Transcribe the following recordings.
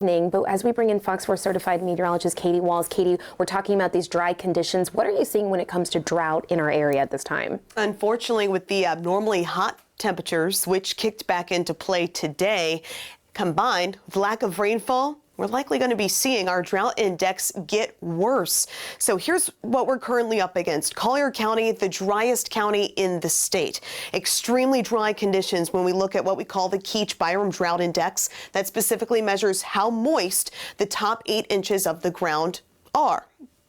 But as we bring in Fox 4 certified meteorologist Katie Walls, Katie, we're talking about these dry conditions. What are you seeing when it comes to drought in our area at this time? Unfortunately, with the abnormally hot temperatures, which kicked back into play today, combined with lack of rainfall, we're likely going to be seeing our drought index get worse. So here's what we're currently up against. Collier County, the driest county in the state. Extremely dry conditions when we look at what we call the Keach-Byram Drought Index. That specifically measures how moist the top 8 inches of the ground are.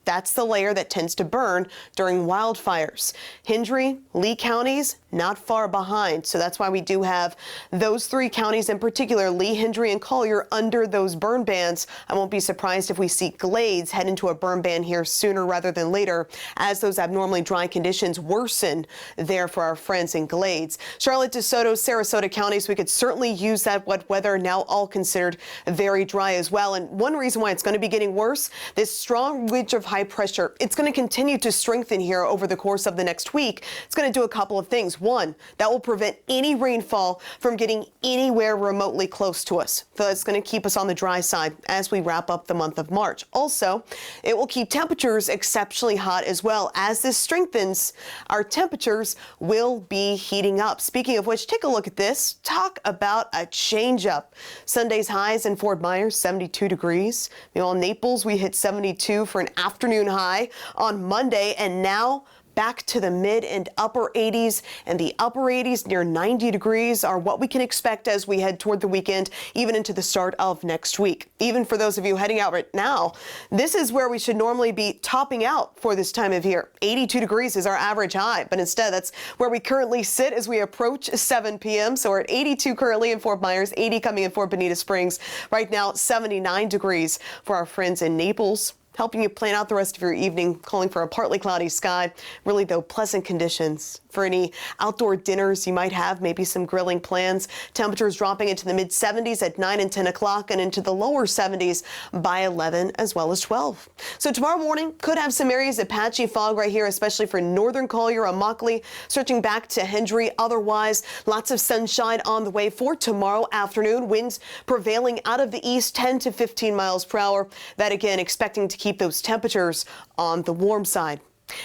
That's the layer that tends to burn during wildfires. Hendry, Lee counties, not far behind. So that's why we do have those 3 counties in particular, Lee, Hendry, and Collier, under those burn bans. I won't be surprised if we see Glades head into a burn ban here sooner rather than later as those abnormally dry conditions worsen there for our friends in Glades. Charlotte, DeSoto, Sarasota counties, we could certainly use that wet weather, now all considered very dry as well. And one reason why it's going to be getting worse, this strong ridge of high pressure, it's going to continue to strengthen here over the course of the next week. It's going to do a couple of things. One, that will prevent any rainfall from getting anywhere remotely close to us. So it's going to keep us on the dry side as we wrap up the month of March. Also, it will keep temperatures exceptionally hot as well. As this strengthens, our temperatures will be heating up. Speaking of which, take a look at this. Talk about a change up. Sunday's highs in Fort Myers, 72 degrees. Meanwhile, in Naples, we hit 72 for an afternoon high on Monday, and now back to the mid and upper 80s, and the upper 80s near 90 degrees are what we can expect as we head toward the weekend, even into the start of next week. Even for those of you heading out right now, this is where we should normally be topping out for this time of year. 82 degrees is our average high, but instead that's where we currently sit as we approach 7 p.m. So we're at 82 currently in Fort Myers, 80 coming in Fort Bonita Springs. Right now, 79 degrees for our friends in Naples. Helping you plan out the rest of your evening, calling for a partly cloudy sky. Really, though, pleasant conditions for any outdoor dinners you might have, maybe some grilling plans. Temperatures dropping into the mid-70s at 9 and 10 o'clock and into the lower 70s by 11 as well as 12. So tomorrow morning could have some areas of patchy fog right here, especially for northern Collier, Immokalee, stretching back to Hendry. Otherwise, lots of sunshine on the way for tomorrow afternoon. Winds prevailing out of the east, 10 to 15 miles per hour. That again, expecting to keep those temperatures on the warm side.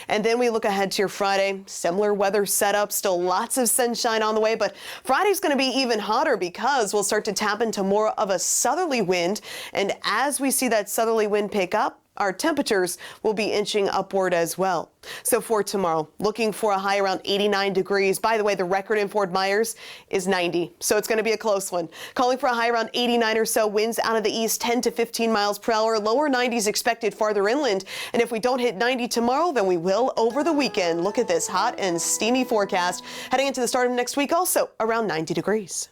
And then we look ahead to your Friday. Similar weather setup, still lots of sunshine on the way, but Friday's going to be even hotter because we'll start to tap into more of a southerly wind. And as we see that southerly wind pick up, our temperatures will be inching upward as well. So for tomorrow, looking for a high around 89 degrees. By the way, the record in Fort Myers is 90, so it's going to be a close one. Calling for a high around 89 or so. Winds out of the east, 10 to 15 miles per hour. Lower 90s expected farther inland. And if we don't hit 90 tomorrow, then we will over the weekend. Look at this hot and steamy forecast. Heading into the start of next week, also around 90 degrees.